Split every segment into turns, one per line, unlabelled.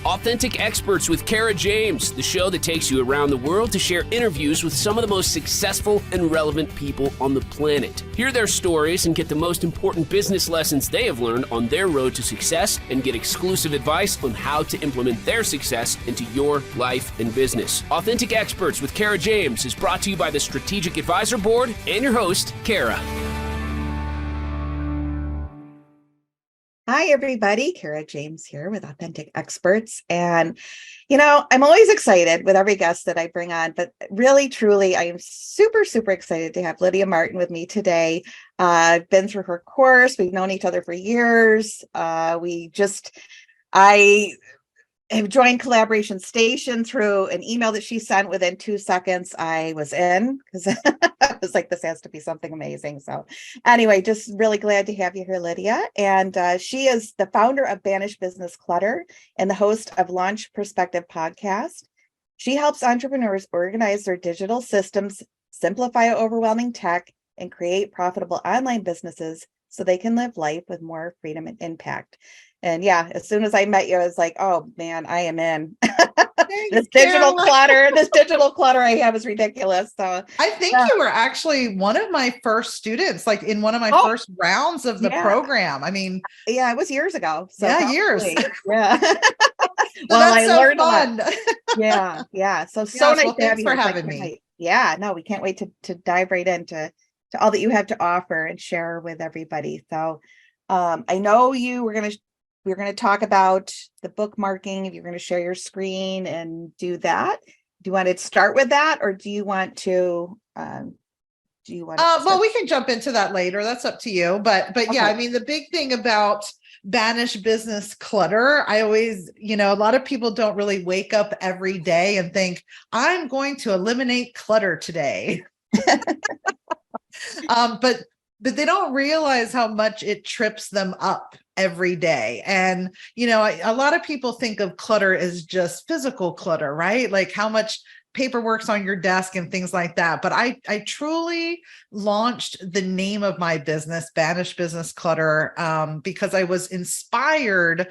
Authentic Experts with Kara James, the show that takes you around the world to share interviews with some of the most successful and relevant people on the planet. Hear their stories and get the most important business lessons they have learned on their road to success, and get exclusive advice on how to implement their success into your life and business. Authentic Experts with Kara James is brought to you by the Strategic Advisor Board and your host, Kara.
Hi, everybody. Kara James here with Authentic Experts. And, I'm always excited with every guest that I bring on, but really, truly, I am super, super excited to have Lydia Martin with me today. I've been through her course. We've known each other for years. I have joined Collaboration Station through an email that she sent. Within 2 seconds, I was in, because I was like, this has to be something amazing. So anyway, just really glad to have you here, Lydia. And she is the founder of Banish Business Clutter and the host of Launch Perspective podcast. She helps entrepreneurs organize their digital systems, simplify overwhelming tech, and create profitable online businesses so they can live life with more freedom and impact. And yeah, as soon as I met you, I was like, oh man, I am in. This digital clutter I have is ridiculous. So
I think you were actually one of my first students, like in one of my first rounds of the program. I mean,
yeah, it was years ago. So
years.
Yeah.
Well, I learned fun.
Yeah. So nice to have you.
For having me.
Yeah, no, we can't wait to dive right into all that you have to offer and share with everybody. So I know we're going to talk about the bookmarking. If you're going to share your screen and do that, do you want to start with that, or do you want to? Well,
we can jump into that later. That's up to you. But okay. Yeah, I mean, the big thing about Banish Business Clutter, I always, a lot of people don't really wake up every day and think, I'm going to eliminate clutter today. But they don't realize how much it trips them up every day. And, a lot of people think of clutter as just physical clutter, right? Like how much paperwork's on your desk and things like that. But I truly launched the name of my business, Banish Business Clutter, because I was inspired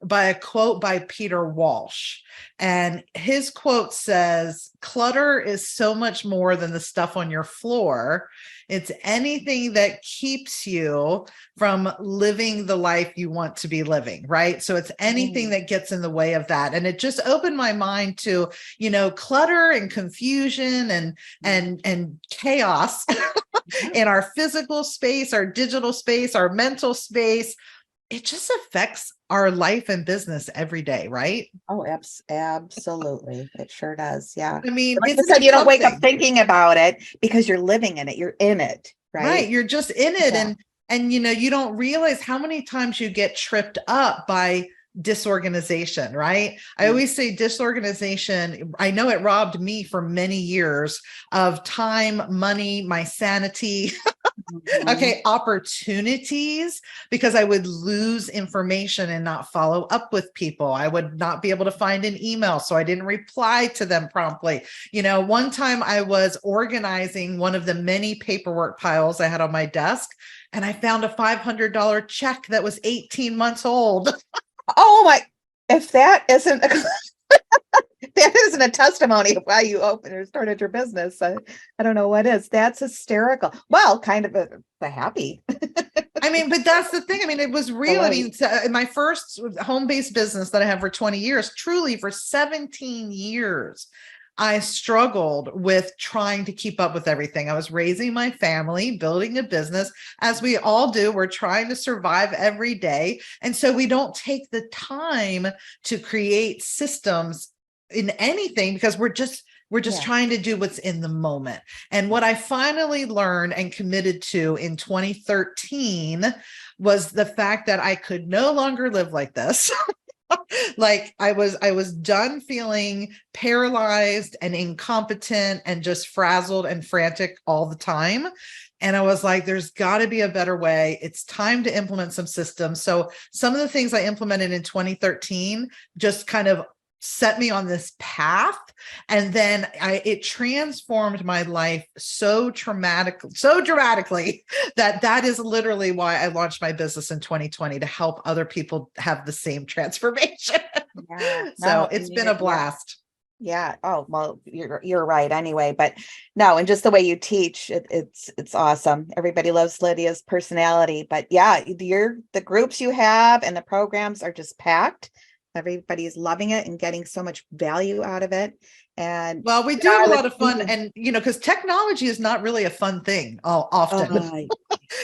by a quote by Peter Walsh. And his quote says, clutter is so much more than the stuff on your floor. It's anything that keeps you from living the life you want to be living, right? So it's anything that gets in the way of that. And it just opened my mind to, clutter and confusion and chaos in our physical space, our digital space, our mental space. It just affects our life and business every day, right?
Oh, absolutely. It sure does. Yeah.
I mean,
like you said, you don't wake up thinking about it because you're living in it. You're in it, right?
Right. You're just in it. Yeah. And you don't realize how many times you get tripped up by disorganization, right? I always say disorganization. I know it robbed me for many years of time, money, my sanity. Okay, opportunities, because I would lose information and not follow up with people. I would not be able to find an email, so I didn't reply to them promptly. One time I was organizing one of the many paperwork piles I had on my desk, and I found a $500 check that was 18 months old.
Oh my, if that isn't that isn't a testimony of why you opened or started your business, I don't know what is. That's hysterical. Well, kind of a happy.
I mean, but that's the thing. I mean, it was real. I mean, my first home-based business that I have for 20 years, truly for 17 years, I struggled with trying to keep up with everything. I was raising my family, building a business, as we all do. We're trying to survive every day. And so we don't take the time to create systems in anything because we're just trying to do what's in the moment. And what I finally learned and committed to in 2013 was the fact that I could no longer live like this. Like I was done feeling paralyzed and incompetent and just frazzled and frantic all the time. And I was like, there's got to be a better way. It's time to implement some systems. So some of the things I implemented in 2013 just kind of set me on this path. And then it transformed my life so dramatically that is literally why I launched my business in 2020, to help other people have the same transformation.
Yeah.
So it's been a blast.
Yeah. Oh, well, you're right anyway, but no, and just the way you teach, it's awesome. Everybody loves Lydia's personality, but yeah, the groups you have and the programs are just packed. Everybody's loving it and getting so much value out of it. And
well, we do have a lot of fun, and because technology is not really a fun thing often.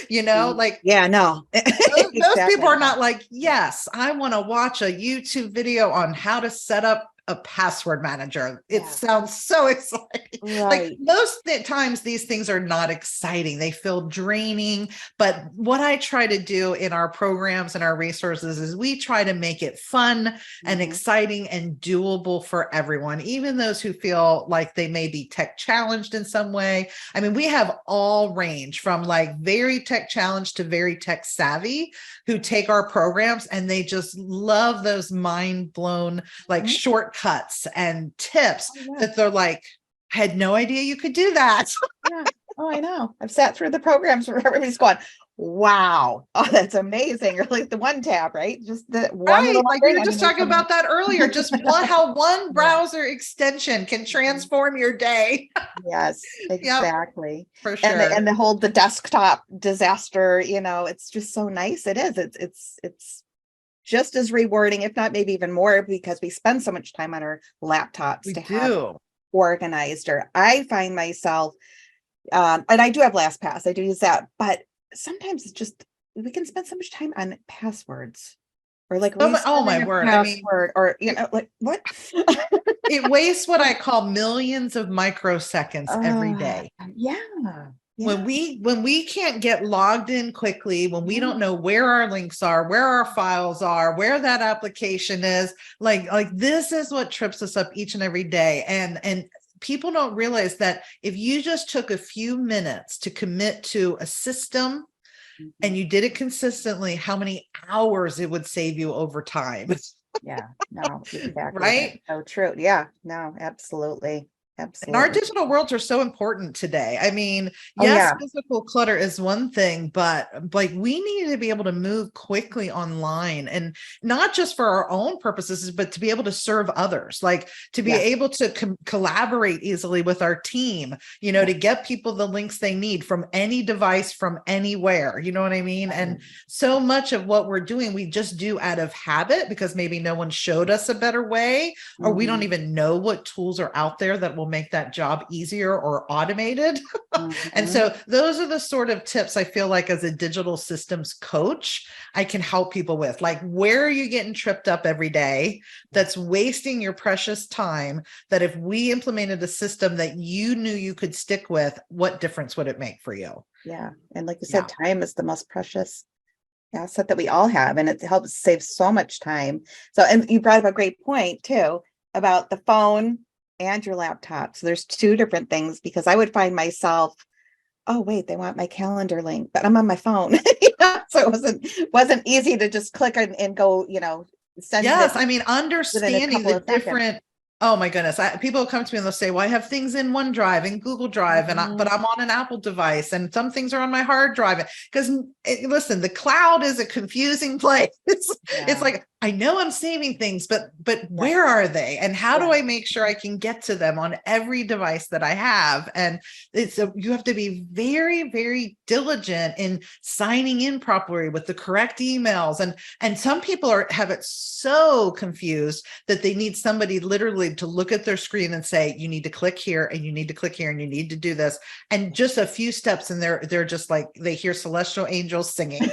Like,
yeah, no,
those people are not like, yes, I want to watch a YouTube video on how to set up a password manager. It sounds so exciting.
Right.
Like most times these things are not exciting. They feel draining. But what I try to do in our programs and our resources is we try to make it fun and exciting and doable for everyone, even those who feel like they may be tech challenged in some way. I mean, we have all range from like very tech challenged to very tech savvy who take our programs, and they just love those mind blown, like shortcuts and tips that they're like, I had no idea you could do that.
Yeah. Oh, I know. I've sat through the programs where everybody's going, wow, oh, that's amazing. Or like the one tab, right? Just the one little
like we were just talking about that earlier. Just how one browser extension can transform your day.
Yes, exactly.
For sure.
And the desktop disaster, it's just so nice. It is. It's just as rewarding, if not maybe even more, because we spend so much time on our laptops have organized. Or I find myself, and I do have LastPass, I do use that, but sometimes it's just, we can spend so much time on passwords or like,
oh my word.
Password, or, like what?
It wastes what I call millions of microseconds every day.
Yeah.
When we can't get logged in quickly, when we don't know where our links are, where our files are, where that application is, like this is what trips us up each and every day. And people don't realize that if you just took a few minutes to commit to a system and you did it consistently, how many hours it would save you over time.
Yeah, no, exactly.
Right?
So true. Yeah, no, absolutely.
And our digital worlds are so important today. I mean, physical clutter is one thing, but like we need to be able to move quickly online, and not just for our own purposes, but to be able to serve others, like to be able to collaborate easily with our team, to get people the links they need from any device, from anywhere, you know what I mean? And so much of what we're doing, we just do out of habit because maybe no one showed us a better way, or we don't even know what tools are out there that will make that job easier or automated. And so those are the sort of tips I feel like as a digital systems coach, I can help people with. Like, where are you getting tripped up every day that's wasting your precious time, that if we implemented a system that you knew you could stick with, what difference would it make for you?
Yeah. And like you said, time is the most precious asset that we all have, and it helps save so much time. So, and you brought up a great point too about the phone and your laptop. So there's two different things, because I would find myself, oh wait, they want my calendar link, but I'm on my phone. So it wasn't easy to just click and go, send.
Yes, I mean, understanding the different. Oh my goodness. People come to me and they'll say, well, I have things in OneDrive and Google Drive, but I'm on an Apple device, and some things are on my hard drive. Because listen, the cloud is a confusing place. It's like, I know I'm saving things, but where are they? And how do I make sure I can get to them on every device that I have? And you have to be very, very diligent in signing in properly with the correct emails. And some people have it so confused that they need somebody literally to look at their screen and say, you need to click here, and you need to click here, and you need to do this. And just a few steps, and they're just like, they hear celestial angels singing.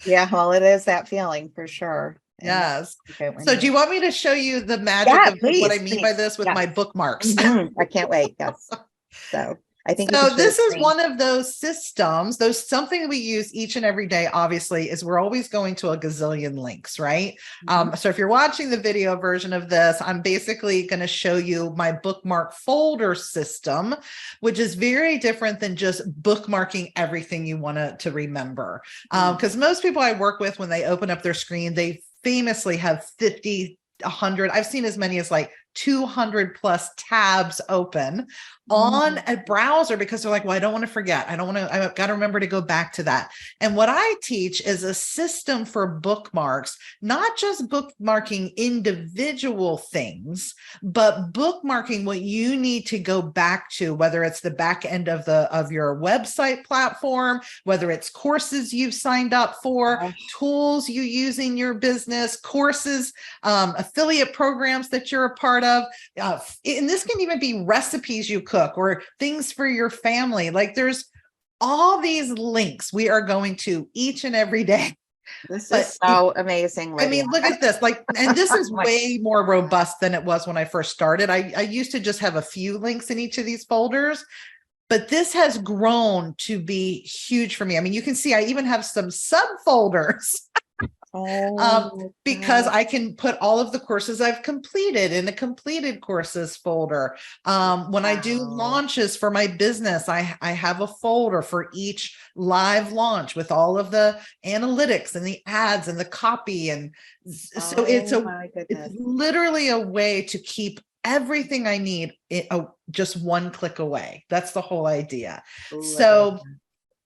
Yeah, well, it is that feeling for sure.
Yes. So do you want me to show you the magic of what I mean by this with my bookmarks?
I can't wait. Yes. So I think you
So
could share
this
the
is
screen.
one of those systems, something we use each and every day, obviously, is we're always going to a gazillion links, right? So if you're watching the video version of this, I'm basically going to show you my bookmark folder system, which is very different than just bookmarking everything you want to remember. Because most people I work with, when they open up their screen, they famously have 50, 100, I've seen as many as like 200 plus tabs open on a browser because they're like, well, I don't want to forget. I've got to remember to go back to that. And what I teach is a system for bookmarks, not just bookmarking individual things, but bookmarking what you need to go back to, whether it's the back end of your website platform, whether it's courses you've signed up for, tools you use in your business, courses, affiliate programs that you're a part of. And this can even be recipes you cook or things for your family. Like there's all these links we are going to each and every day.
This is so amazing, Lydia.
I mean, look at this. Like, and this is way more robust than it was when I first started. I used to just have a few links in each of these folders, but this has grown to be huge for me. I mean, you can see I even have some subfolders. Because I can put all of the courses I've completed in a completed courses folder. When I do launches for my business, I have a folder for each live launch with all of the analytics and the ads and the copy. And so it's literally a way to keep everything I need just one click away. That's the whole idea. So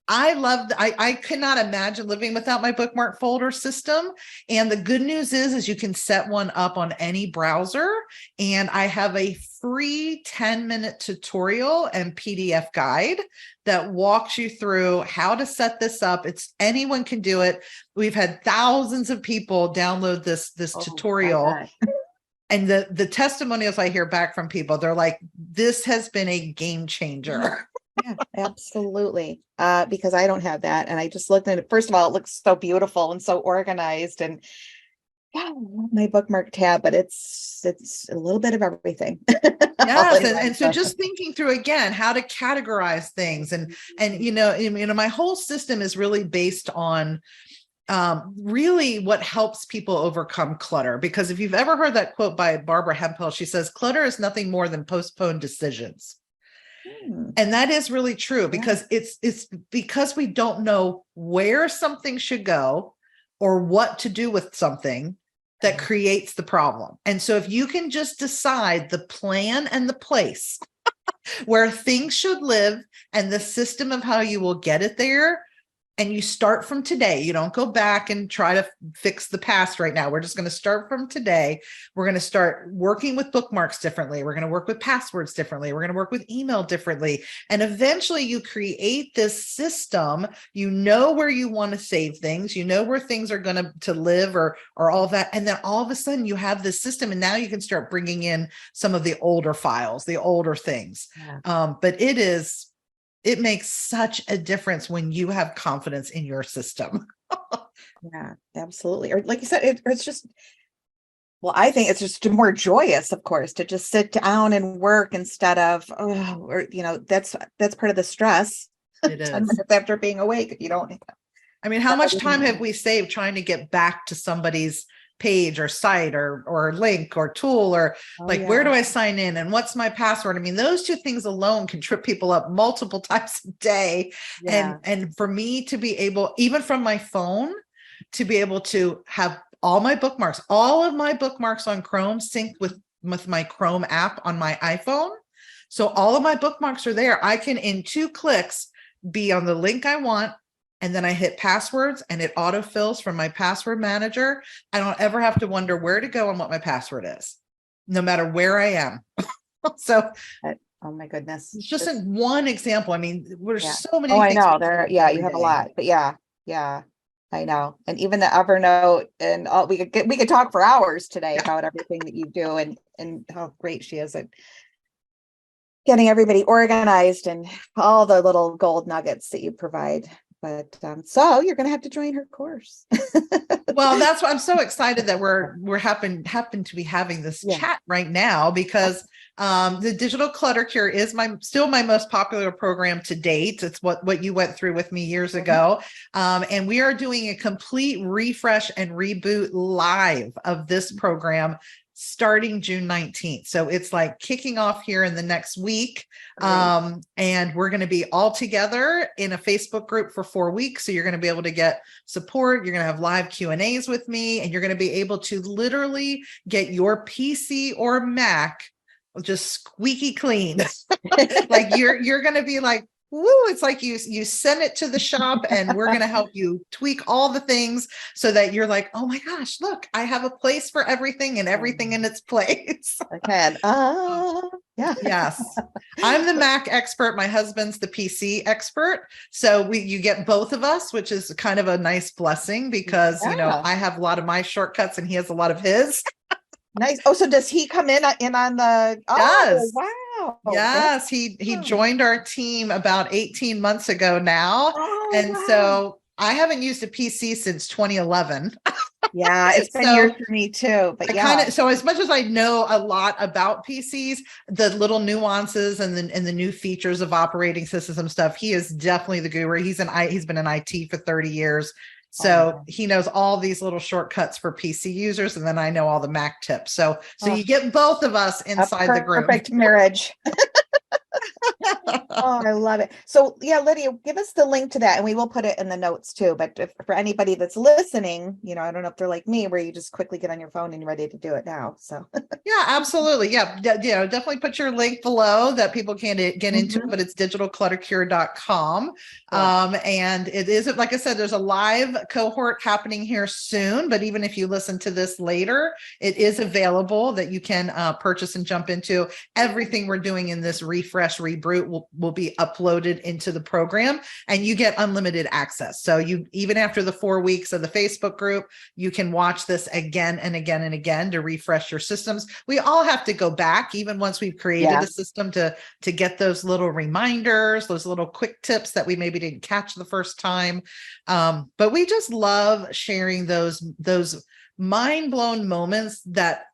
I cannot imagine living without my bookmark folder system. And the good news is you can set one up on any browser. And I have a free 10-minute tutorial and PDF guide that walks you through how to set this up. Anyone can do it. We've had thousands of people download this tutorial. And the testimonials I hear back from people, they're like, this has been a game changer.
Yeah, absolutely. Because I don't have that. And I just looked at it. First of all, it looks so beautiful and so organized. And yeah, I love my bookmark tab, but it's a little bit of everything.
Yes. And so just thinking through again, how to categorize things and my whole system is really based on really what helps people overcome clutter. Because if you've ever heard that quote by Barbara Hemphill, she says, clutter is nothing more than postponed decisions. And that is really true because it's because we don't know where something should go or what to do with something that creates the problem. And so if you can just decide the plan and the place where things should live and the system of how you will get it there, and you start from today, you don't go back and try to fix the past right now. We're just going to start from today. We're going to start working with bookmarks differently. We're going to work with passwords differently. We're going to work with email differently. And eventually you create this system, you know where you want to save things, you know where things are going to live or all that. And then all of a sudden you have this system and now you can start bringing in some of the older files, the older things. But it makes such a difference when you have confidence in your system.
Yeah, absolutely. Or like you said, it's just, well, I think it's just more joyous, of course, to just sit down and work instead of, that's part of the stress.
It is.
10 minutes after being awake, if you don't.
I mean, how much time have we saved trying to get back to somebody's page or site or link or tool or where do I sign in and what's my password? I mean, those two things alone can trip people up multiple times a day. And for me to be able, even from my phone, to be able to have all of my bookmarks on Chrome synced with my Chrome app on my iPhone. So all of my bookmarks are there. I can, in 2 clicks, be on the link I want. And then I hit passwords and it autofills from my password manager. I don't ever have to wonder where to go and what my password is, no matter where I am. So,
oh my goodness.
It's just one example. I mean, there's so many.
I know you have a lot, but yeah, I know. And even the Evernote and all, we could talk for hours today about everything that you do and how great she is at getting everybody organized and all the little gold nuggets that you provide. But so you're going to have to join her course.
Well, that's why I'm so excited that we're happen to be having this chat right now, because The Digital Clutter Cure is still my most popular program to date. It's what you went through with me years ago. And we are doing a complete refresh and reboot live of this program starting June 19th. So it's like kicking off here in the next week. And we're going to be all together in a Facebook group for 4 weeks. So you're going to be able to get support. You're going to have live Q&As with me, and you're going to be able to literally get your PC or Mac just squeaky clean. Like you're going to be like, woo, it's like you send it to the shop and we're going to help you tweak all the things so that you're like, oh my gosh, look, I have a place for everything and everything in its place.
Okay. Yeah.
Yes. I'm the Mac expert. My husband's the PC expert. So you get both of us, which is kind of a nice blessing because, I have a lot of my shortcuts and he has a lot of his.
Nice. Oh, so does he come in on the?
Yes.
Oh, wow.
Yes. He joined our team about 18 months ago now. So I haven't used a PC since 2011.
Yeah, it's been years for me too. But
so as much as I know a lot about PCs, the little nuances and the new features of operating system stuff, he is definitely the guru. He's been in IT for 30 years. So he knows all these little shortcuts for PC users, and then I know all the Mac tips. So you get both of us inside the group.
Perfect marriage. Oh, I love it. So yeah, Lydia, give us the link to that and we will put it in the notes too. But for anybody that's listening, I don't know if they're like me, where you just quickly get on your phone and you're ready to do it now. So
yeah, absolutely. Yeah. Definitely put your link below that people can get into, but it's digitalcluttercure.com. And it is, like I said, there's a live cohort happening here soon, but even if you listen to this later, it is available that you can purchase and jump into. Everything we're doing in this refresh reboot will be uploaded into the program, and you get unlimited access. So even after the 4 weeks of the Facebook group, you can watch this again and again and again to refresh your systems. We all have to go back, even once we've created a system, to get those little reminders, those little quick tips that we maybe didn't catch the first time. But we just love sharing those mind-blown moments that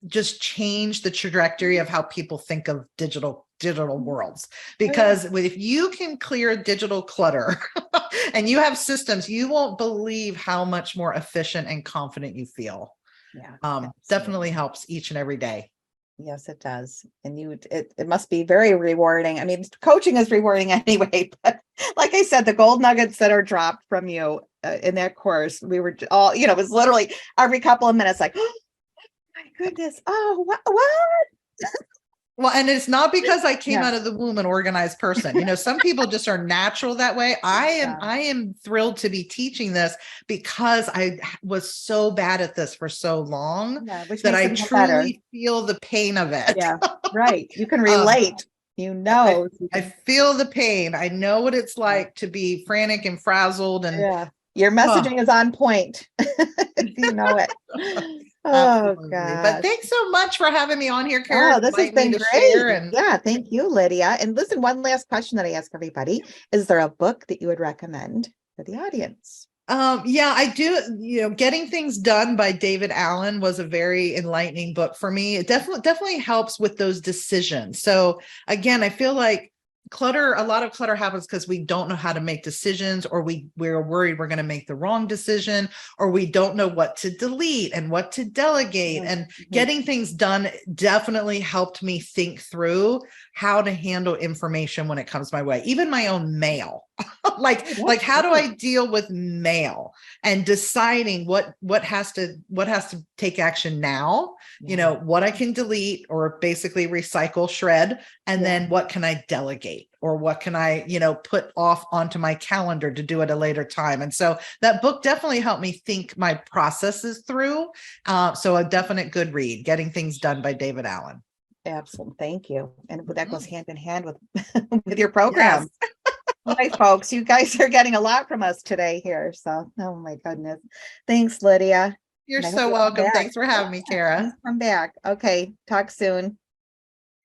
just change the trajectory of how people think of digital worlds. Because if you can clear digital clutter and you have systems, you won't believe how much more efficient and confident you feel. Yeah, definitely helps each and every day.
Yes, it does. And it must be very rewarding. I mean, coaching is rewarding anyway, but like I said, the gold nuggets that are dropped from you in that course, we were all, it was literally every couple of minutes, like, oh my goodness. Oh, what?
Well, and it's not because I came out of the womb an organized person. Some people just are natural that way. I am thrilled to be teaching this because I was so bad at this for so long that I truly feel the pain of it.
Yeah, right. You can relate.
I feel the pain. I know what it's like to be frantic and frazzled. And
your messaging is on point. You know it. Oh God!
But thanks so much for having me on here, Karen.
Oh, this has been great. Yeah, thank you, Lydia. And listen, one last question that I ask everybody: is there a book that you would recommend for the audience?
Yeah, I do. Getting Things Done by David Allen was a very enlightening book for me. It definitely helps with those decisions. So again, I feel like a lot of clutter happens because we don't know how to make decisions, or we're worried we're going to make the wrong decision, or we don't know what to delete and what to delegate. And Getting Things Done definitely helped me think through how to handle information when it comes my way, even my own mail. like how do I deal with mail and deciding what has to take action now, what I can delete or basically recycle, shred, and then what can I delegate, or what can I, put off onto my calendar to do at a later time. And so that book definitely helped me think my processes through. So a definite good read, Getting Things Done by David Allen.
Absolutely. Thank you. And that goes hand in hand with with your program. Yes. All right, folks, you guys are getting a lot from us today here. So, oh my goodness. Thanks, Lydia.
You're so welcome. Thanks for having me, Kara.
Come back. Okay. Talk soon.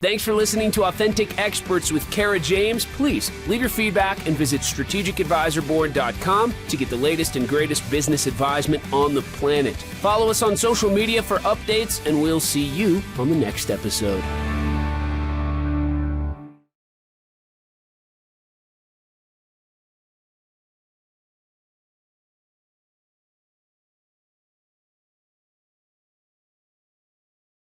Thanks for listening to Authentic Experts with Kara James. Please leave your feedback and visit strategicadvisorboard.com to get the latest and greatest business advisement on the planet. Follow us on social media for updates, and we'll see you on the next episode.